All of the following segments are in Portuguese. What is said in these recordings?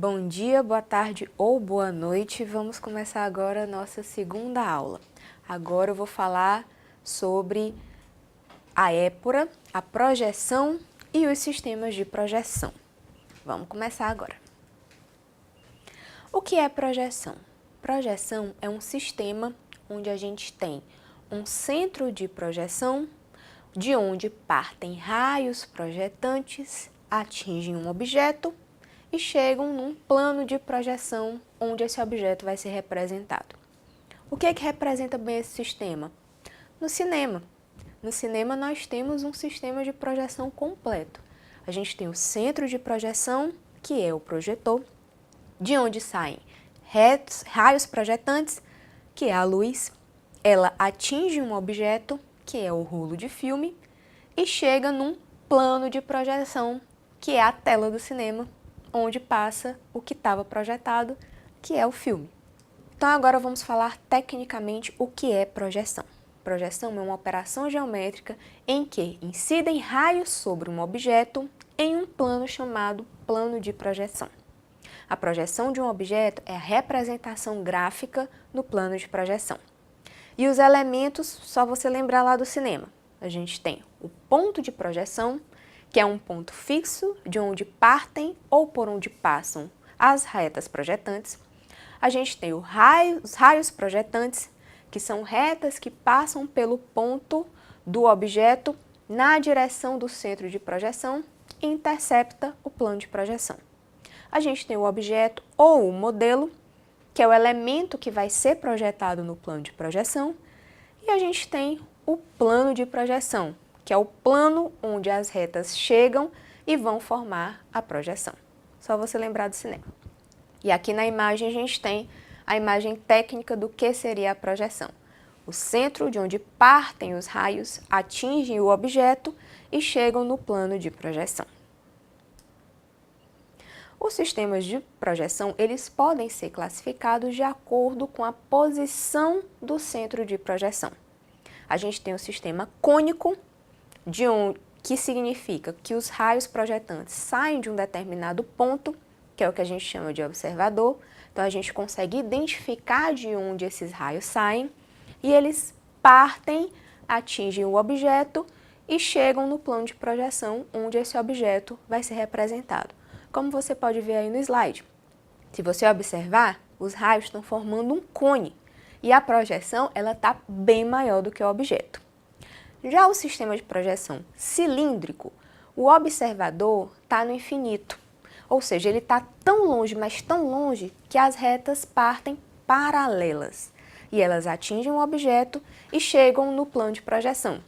Bom dia, boa tarde ou boa noite. Vamos começar agora a nossa segunda aula. Agora eu vou falar sobre a épora, a projeção e os sistemas de projeção. Vamos começar agora. O que é projeção? Projeção é um sistema onde a gente tem um centro de projeção, de onde partem raios projetantes, atingem um objeto e chegam num plano de projeção onde esse objeto vai ser representado. O que é que representa bem esse sistema? No cinema. No cinema nós temos um sistema de projeção completo. A gente tem o centro de projeção, que é o projetor, de onde saem raios projetantes, que é a luz. Ela atinge um objeto, que é o rolo de filme, e chega num plano de projeção, que é a tela do cinema, onde passa o que estava projetado, que é o filme. Então agora vamos falar tecnicamente o que é projeção. Projeção é uma operação geométrica em que incidem raios sobre um objeto em um plano chamado plano de projeção. A projeção de um objeto é a representação gráfica no plano de projeção. E os elementos, só você lembrar lá do cinema. A gente tem o ponto de projeção, que é um ponto fixo de onde partem ou por onde passam as retas projetantes. A gente tem os raios projetantes, que são retas que passam pelo ponto do objeto na direção do centro de projeção e intercepta o plano de projeção. A gente tem o objeto ou o modelo, que é o elemento que vai ser projetado no plano de projeção, e a gente tem o plano de projeção, que é o plano onde as retas chegam e vão formar a projeção. Só você lembrar do cinema. E aqui na imagem a gente tem a imagem técnica do que seria a projeção. O centro de onde partem os raios, atingem o objeto e chegam no plano de projeção. Os sistemas de projeção, eles podem ser classificados de acordo com a posição do centro de projeção. A gente tem o sistema cônico, que significa que os raios projetantes saem de um determinado ponto, que é o que a gente chama de observador. Então, a gente consegue identificar de onde esses raios saem e eles partem, atingem o objeto e chegam no plano de projeção, onde esse objeto vai ser representado. Como você pode ver aí no slide. Se você observar, os raios estão formando um cone e a projeção está bem maior do que o objeto. Já o sistema de projeção cilíndrico, o observador está no infinito, ou seja, ele está tão longe, mas tão longe, que as retas partem paralelas e elas atingem o objeto e chegam no plano de projeção.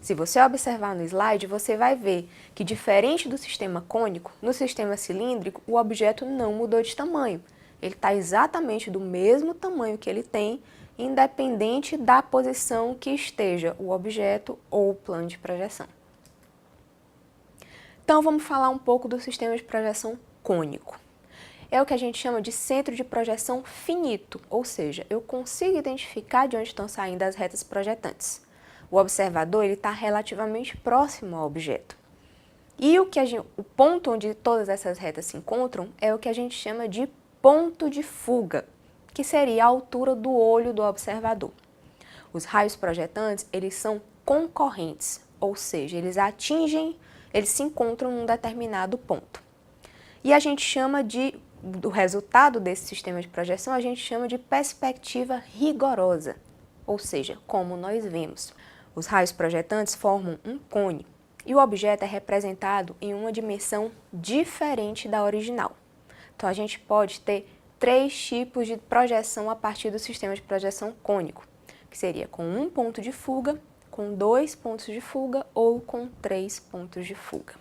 Se você observar no slide, você vai ver que, diferente do sistema cônico, no sistema cilíndrico, o objeto não mudou de tamanho. Ele está exatamente do mesmo tamanho que ele tem, independente da posição que esteja o objeto ou o plano de projeção. Então, vamos falar um pouco do sistema de projeção cônico. É o que a gente chama de centro de projeção finito, ou seja, eu consigo identificar de onde estão saindo as retas projetantes. O observador está relativamente próximo ao objeto. E o ponto onde todas essas retas se encontram é o que a gente chama de ponto de fuga, que seria a altura do olho do observador. Os raios projetantes, eles são concorrentes, ou seja, eles se encontram num determinado ponto. E a gente chama do resultado desse sistema de projeção, a gente chama de perspectiva rigorosa, ou seja, como nós vemos. Os raios projetantes formam um cone e o objeto é representado em uma dimensão diferente da original. Então, a gente pode ter 3 tipos de projeção a partir do sistema de projeção cônico, que seria com um ponto de fuga, com 2 pontos de fuga ou com 3 pontos de fuga.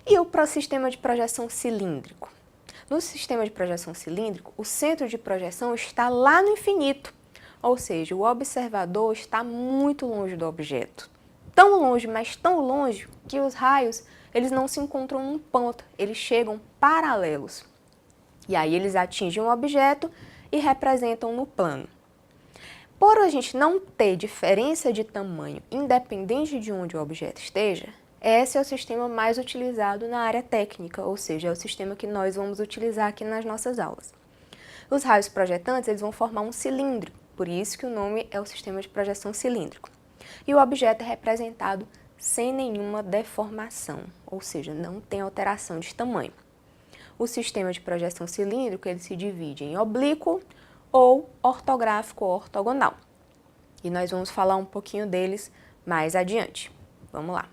E o sistema de projeção cilíndrico? No sistema de projeção cilíndrico, o centro de projeção está lá no infinito, ou seja, o observador está muito longe do objeto. Tão longe, mas tão longe, que os raios eles não se encontram num ponto, eles chegam paralelos. E aí eles atingem um objeto e representam no plano. Por a gente não ter diferença de tamanho independente de onde o objeto esteja, Esse é o sistema mais utilizado na área técnica, ou seja, é o sistema que nós vamos utilizar aqui nas nossas aulas. Os raios projetantes, eles vão formar um cilindro, por isso que o nome é o sistema de projeção cilíndrico. E o objeto é representado sem nenhuma deformação, ou seja, não tem alteração de tamanho. O sistema de projeção cilíndrico, ele se divide em oblíquo ou ortográfico ou ortogonal. E nós vamos falar um pouquinho deles mais adiante. Vamos lá.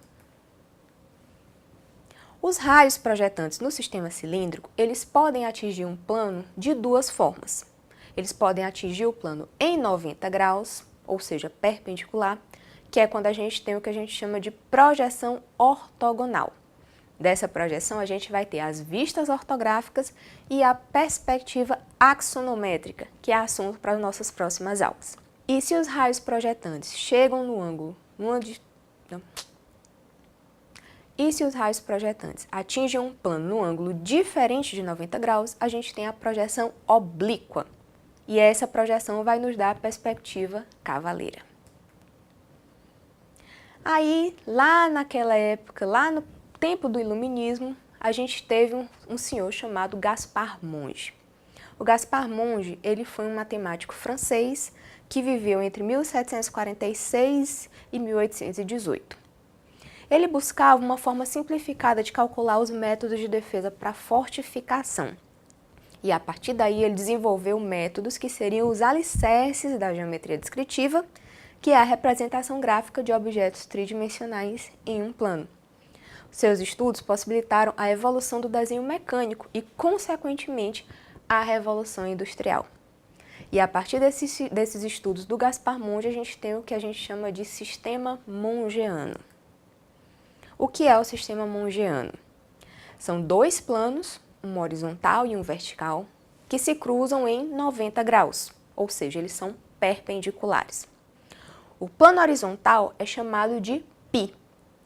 Os raios projetantes no sistema cilíndrico, eles podem atingir um plano de duas formas. Eles podem atingir o plano em 90 graus, ou seja, perpendicular, que é quando a gente tem o que a gente chama de projeção ortogonal. Dessa projeção, a gente vai ter as vistas ortográficas e a perspectiva axonométrica, que é assunto para as nossas próximas aulas. E se os raios projetantes chegam no ângulo... E se os raios projetantes atingem um plano no ângulo diferente de 90 graus, a gente tem a projeção oblíqua. E essa projeção vai nos dar a perspectiva cavaleira. Aí, lá naquela época, lá no tempo do Iluminismo, a gente teve um senhor chamado Gaspar Monge. O Gaspar Monge, ele foi um matemático francês que viveu entre 1746 e 1818. Ele buscava uma forma simplificada de calcular os métodos de defesa para fortificação. E a partir daí ele desenvolveu métodos que seriam os alicerces da geometria descritiva, que é a representação gráfica de objetos tridimensionais em um plano. Seus estudos possibilitaram a evolução do desenho mecânico e, consequentemente, a revolução industrial. E a partir desses estudos do Gaspar Monge, a gente tem o que a gente chama de sistema mongeano. O que é o sistema mongeano? São dois planos, um horizontal e um vertical, que se cruzam em 90 graus, ou seja, eles são perpendiculares. O plano horizontal é chamado de π,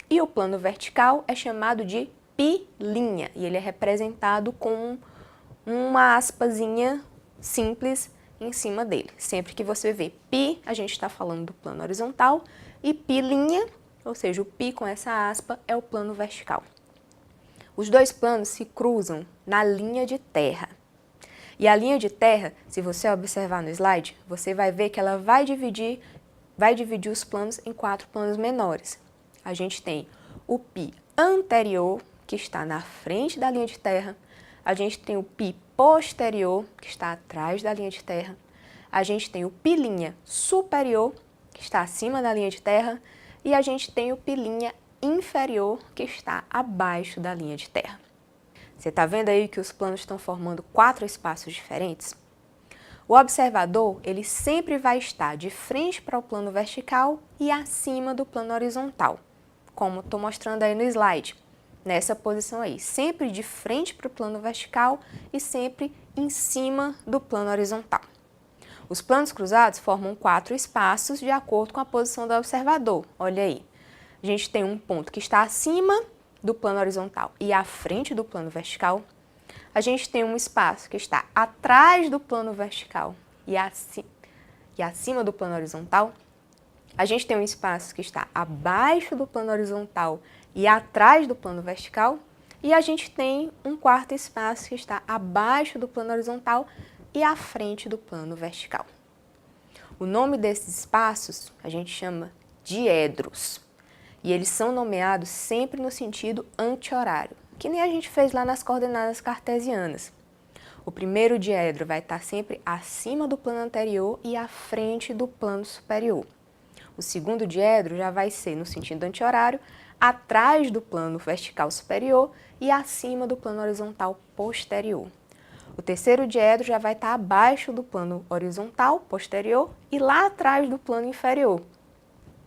e o plano vertical é chamado de π', e ele é representado com uma aspazinha simples em cima dele. Sempre que você vê π, a gente está falando do plano horizontal, e π', ou seja, o π com essa aspa é o plano vertical. Os dois planos se cruzam na linha de terra. E a linha de terra, se você observar no slide, você vai ver que ela vai dividir os planos em 4 planos menores. A gente tem o π anterior, que está na frente da linha de terra. A gente tem o π posterior, que está atrás da linha de terra. A gente tem o π' superior, que está acima da linha de terra. E a gente tem o π' inferior, que está abaixo da linha de terra. Você está vendo aí que os planos estão formando 4 espaços diferentes? O observador, ele sempre vai estar de frente para o plano vertical e acima do plano horizontal, como estou mostrando aí no slide. Nessa posição aí, sempre de frente para o plano vertical e sempre em cima do plano horizontal. Os planos cruzados formam 4 espaços de acordo com a posição do observador. Olha aí, a gente tem um ponto que está acima do plano horizontal e à frente do plano vertical. A gente tem um espaço que está atrás do plano vertical e acima do plano horizontal. A gente tem um espaço que está abaixo do plano horizontal e atrás do plano vertical. E a gente tem um quarto espaço que está abaixo do plano horizontal e à frente do plano vertical. O nome desses espaços a gente chama diedros. E eles são nomeados sempre no sentido anti-horário, que nem a gente fez lá nas coordenadas cartesianas. O primeiro diedro vai estar sempre acima do plano anterior e à frente do plano superior. O segundo diedro já vai ser no sentido anti-horário, atrás do plano vertical superior e acima do plano horizontal posterior. O terceiro diedro já vai estar abaixo do plano horizontal posterior e lá atrás do plano inferior.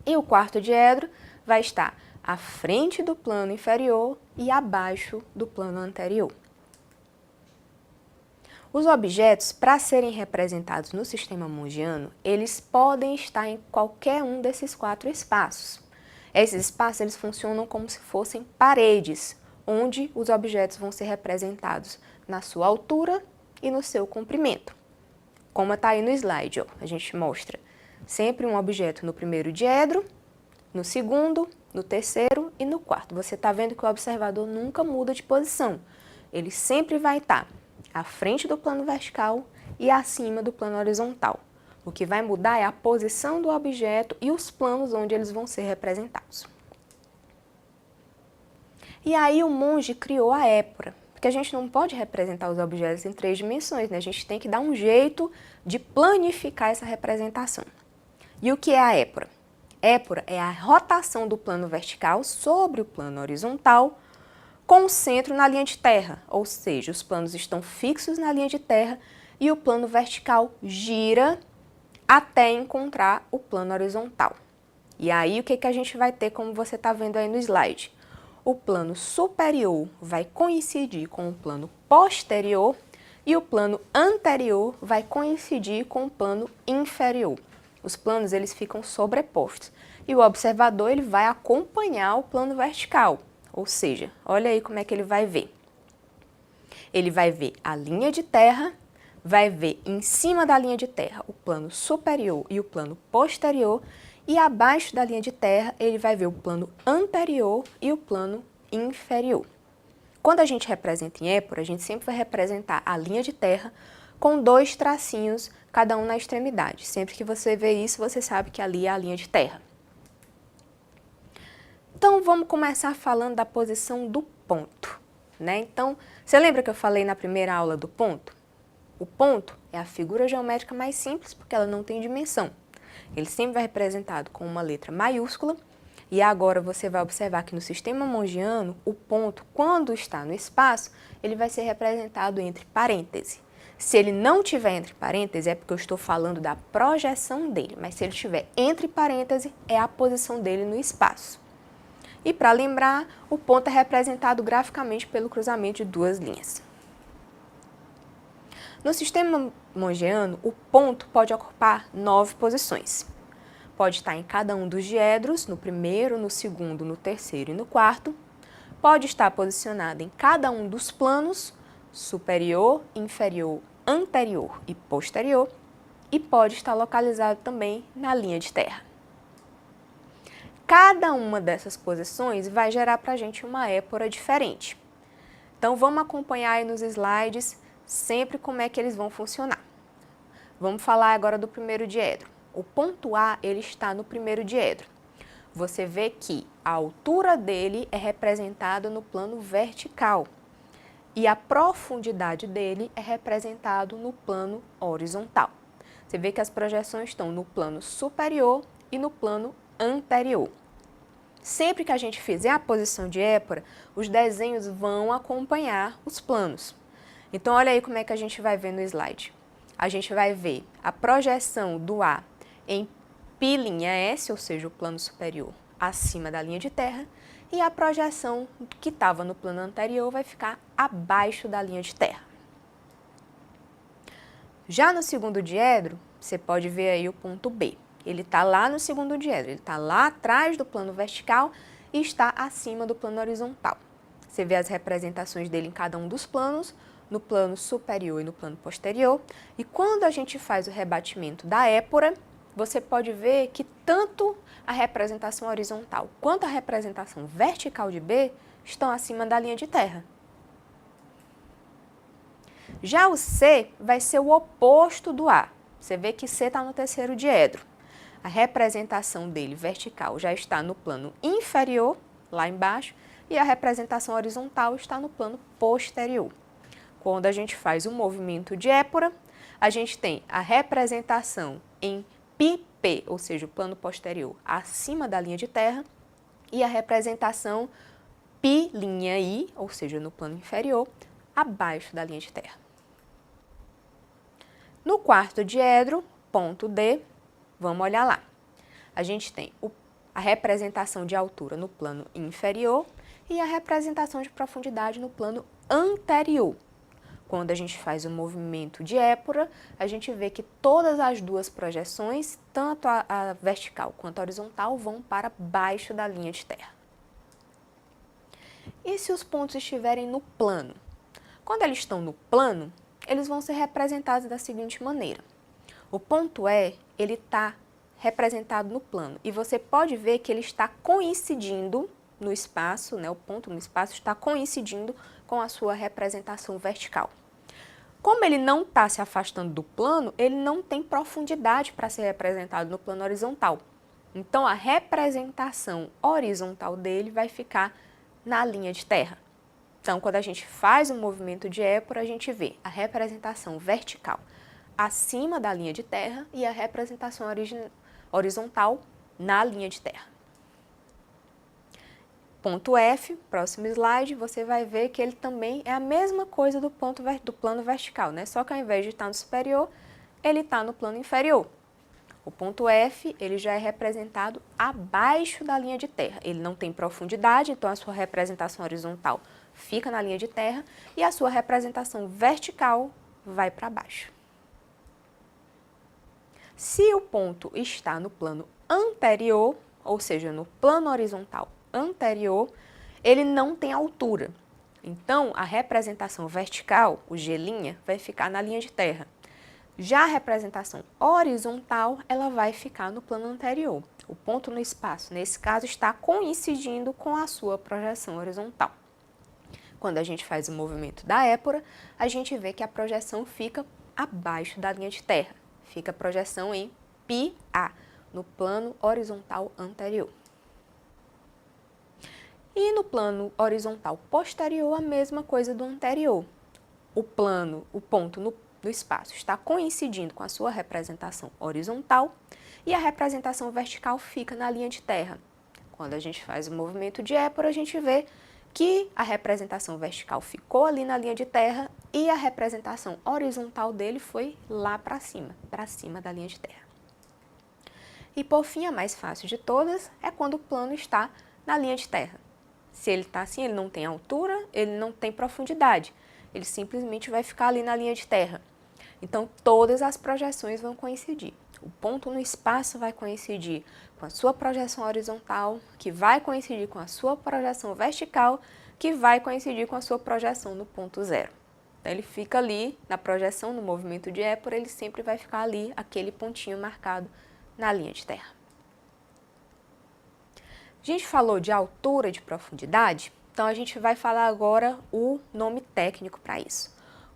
E o quarto diedro vai estar à frente do plano inferior e abaixo do plano anterior. Os objetos, para serem representados no sistema mongiano, eles podem estar em qualquer um desses 4 espaços. Esses espaços eles funcionam como se fossem paredes, onde os objetos vão ser representados na sua altura e no seu comprimento. Como está aí no slide, ó, a gente mostra sempre um objeto no primeiro diedro, no segundo, no terceiro e no quarto. Você está vendo que o observador nunca muda de posição. Ele sempre vai estar à frente do plano vertical e acima do plano horizontal. O que vai mudar é a posição do objeto e os planos onde eles vão ser representados. E aí o monge criou a épora, porque a gente não pode representar os objetos em 3 dimensões, né? A gente tem que dar um jeito de planificar essa representação. E o que é a épora? Épora é a rotação do plano vertical sobre o plano horizontal com o centro na linha de terra, ou seja, os planos estão fixos na linha de terra e o plano vertical gira até encontrar o plano horizontal. E aí o que a gente vai ter, como você está vendo aí no slide? O plano superior vai coincidir com o plano posterior e o plano anterior vai coincidir com o plano inferior. Os planos eles ficam sobrepostos e o observador ele vai acompanhar o plano vertical, ou seja, olha aí como é que ele vai ver. Ele vai ver a linha de terra, vai ver em cima da linha de terra o plano superior e o plano posterior e abaixo da linha de terra ele vai ver o plano anterior e o plano inferior. Quando a gente representa em épora, a gente sempre vai representar a linha de terra com 2 tracinhos, cada um na extremidade. Sempre que você vê isso, você sabe que ali é a linha de terra. Então, vamos começar falando da posição do ponto, né? Então, você lembra que eu falei na primeira aula do ponto? O ponto é a figura geométrica mais simples porque ela não tem dimensão. Ele sempre vai representado com uma letra maiúscula e agora você vai observar que no sistema mongiano, o ponto, quando está no espaço, ele vai ser representado entre parênteses. Se ele não tiver entre parênteses, é porque eu estou falando da projeção dele, mas se ele estiver entre parênteses, é a posição dele no espaço. E para lembrar, o ponto é representado graficamente pelo cruzamento de 2 linhas. No sistema mongiano, o ponto pode ocupar 9 posições. Pode estar em cada um dos diedros, no primeiro, no segundo, no terceiro e no quarto. Pode estar posicionado em cada um dos planos, superior, inferior, anterior e posterior, e pode estar localizado também na linha de terra. Cada uma dessas posições vai gerar para a gente uma épora diferente. Então, vamos acompanhar aí nos slides sempre como é que eles vão funcionar. Vamos falar agora do primeiro diedro. O ponto A, ele está no primeiro diedro. Você vê que a altura dele é representada no plano vertical e a profundidade dele é representado no plano horizontal. Você vê que as projeções estão no plano superior e no plano anterior. Sempre que a gente fizer a posição de épora, os desenhos vão acompanhar os planos. Então, olha aí como é que a gente vai ver no slide. A gente vai ver a projeção do A em π'S, ou seja, o plano superior, acima da linha de terra, e a projeção que estava no plano anterior vai ficar abaixo da linha de terra. Já no segundo diedro, você pode ver aí o ponto B. Ele está lá no segundo diedro, ele está lá atrás do plano vertical e está acima do plano horizontal. Você vê as representações dele em cada um dos planos, no plano superior e no plano posterior. E quando a gente faz o rebatimento da épora, você pode ver que tanto a representação horizontal quanto a representação vertical de B estão acima da linha de terra. Já o C vai ser o oposto do A. Você vê que C está no terceiro diedro. A representação dele vertical já está no plano inferior, lá embaixo, e a representação horizontal está no plano posterior. Quando a gente faz o movimento de épora, a gente tem a representação em πP, ou seja, o plano posterior, acima da linha de terra, e a representação π'I, ou seja, no plano inferior, abaixo da linha de terra. No quarto diedro, ponto D, vamos olhar lá. A gente tem a representação de altura no plano inferior e a representação de profundidade no plano anterior. Quando a gente faz o movimento de épora, a gente vê que todas as duas projeções, tanto a vertical quanto a horizontal, vão para baixo da linha de terra. E se os pontos estiverem no plano? Quando eles estão no plano, eles vão ser representados da seguinte maneira. O ponto E, ele está representado no plano. E você pode ver que ele está coincidindo no espaço, né, o ponto no espaço está coincidindo com a sua representação vertical. Como ele não está se afastando do plano, ele não tem profundidade para ser representado no plano horizontal. Então, a representação horizontal dele vai ficar na linha de terra. Então, quando a gente faz um movimento de épora, a gente vê a representação vertical acima da linha de terra e a representação horizontal na linha de terra. Ponto F, próximo slide, você vai ver que ele também é a mesma coisa do plano vertical, né? Só que ao invés de estar no superior, ele está no plano inferior. O ponto F, ele já é representado abaixo da linha de terra. Ele não tem profundidade, então a sua representação horizontal fica na linha de terra e a sua representação vertical vai para baixo. Se o ponto está no plano anterior, ou seja, no plano horizontal anterior, ele não tem altura. Então, a representação vertical, o G', vai ficar na linha de terra. Já a representação horizontal, ela vai ficar no plano anterior. O ponto no espaço, nesse caso, está coincidindo com a sua projeção horizontal. Quando a gente faz o movimento da épora, a gente vê que a projeção fica abaixo da linha de terra. Fica a projeção em πA, no plano horizontal anterior. E no plano horizontal posterior, a mesma coisa do anterior. O ponto no espaço está coincidindo com a sua representação horizontal e a representação vertical fica na linha de terra. Quando a gente faz o movimento de épora, a gente vê que a representação vertical ficou ali na linha de terra e a representação horizontal dele foi lá para cima da linha de terra. E por fim, a mais fácil de todas é quando o plano está na linha de terra. Se ele está assim, ele não tem altura, ele não tem profundidade, ele simplesmente vai ficar ali na linha de terra. Então, todas as projeções vão coincidir. O ponto no espaço vai coincidir com a sua projeção horizontal, que vai coincidir com a sua projeção vertical, que vai coincidir com a sua projeção no ponto zero. Então, ele fica ali na projeção, no movimento de épora, ele sempre vai ficar ali, aquele pontinho marcado na linha de terra. A gente falou de altura e de profundidade, então a gente vai falar agora o nome técnico para isso.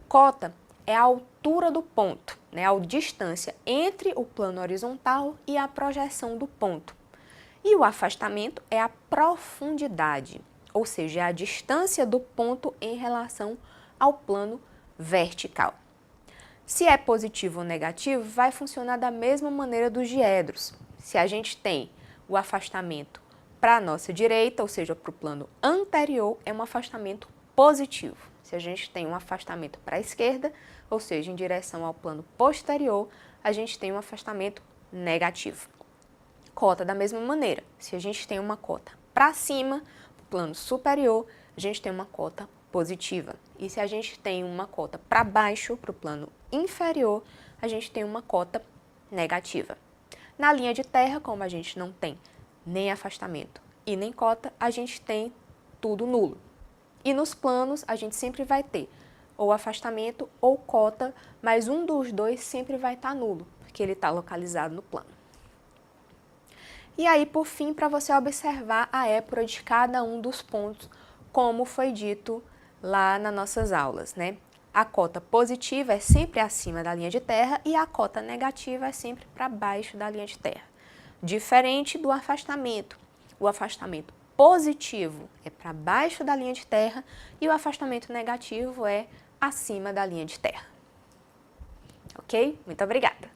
Cota é a altura do ponto, né, a distância entre o plano horizontal e a projeção do ponto. E o afastamento é a profundidade, ou seja, a distância do ponto em relação ao plano vertical. Se é positivo ou negativo, vai funcionar da mesma maneira dos diedros. Se a gente tem o afastamento para a nossa direita, ou seja, para o plano anterior, é um afastamento positivo. Se a gente tem um afastamento para a esquerda, ou seja, em direção ao plano posterior, a gente tem um afastamento negativo. Cota da mesma maneira. Se a gente tem uma cota para cima, para o plano superior, a gente tem uma cota positiva. E se a gente tem uma cota para baixo, para o plano inferior, a gente tem uma cota negativa. Na linha de terra, como a gente não tem nem afastamento e nem cota, a gente tem tudo nulo. E nos planos, a gente sempre vai ter ou afastamento ou cota, mas um dos dois sempre vai estar nulo, porque ele está localizado no plano. E aí, por fim, para você observar a épora de cada um dos pontos, como foi dito lá nas nossas aulas, né? A cota positiva é sempre acima da linha de terra e a cota negativa é sempre para baixo da linha de terra. Diferente do afastamento. O afastamento positivo é para baixo da linha de terra e o afastamento negativo é acima da linha de terra. Ok? Muito obrigada!